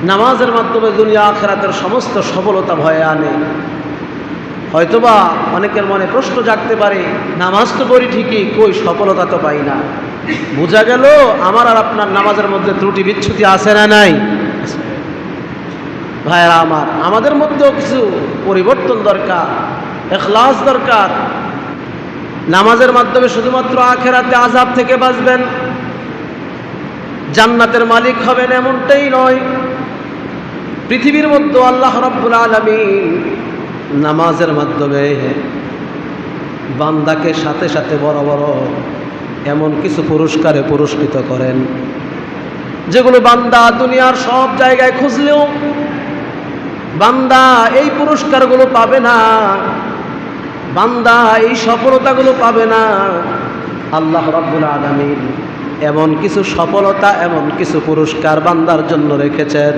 নামাজের মাধ্যমে দুনিয়া আখিরাতের সমস্ত সফলতা ভয়ে আনে। হয়তোবা অনেকের মনে প্রশ্ন জাগতে পারে, নামাজ তো পড়ি ঠিকই, কই সফলতা তো পাই না। বোঝা গেল আমার আর আপনার নামাজের মধ্যে ত্রুটি বিচ্ছুতি আছে না নাই? ভাইয়েরা আমার, আমাদের মধ্যেও কিছু পরিবর্তন দরকার, ইখলাস দরকার। নামাজের মাধ্যমে শুধুমাত্র আখিরাতে আযাব থেকে বাঁচবেন, জান্নাতের মালিক হবেন এমনটাই নয়। পৃথিবীর মধ্যে আল্লাহ রাব্বুল আলামিন নামাজের মাধ্যমে বান্দাকে সাথে সাথে বড় বড় এমন কিছু পুরস্কারে পুরস্কৃত করেন, যেগুলো বান্দা দুনিয়ার সব জায়গায় খুঁজলেও বান্দা এই পুরস্কারগুলো পাবে না, বান্দা এই সফলতাগুলো পাবে না। আল্লাহ রাব্বুল আলামিন এমন কিছু সফলতা, এমন কিছু পুরস্কার বান্দার জন্য রেখেছেন।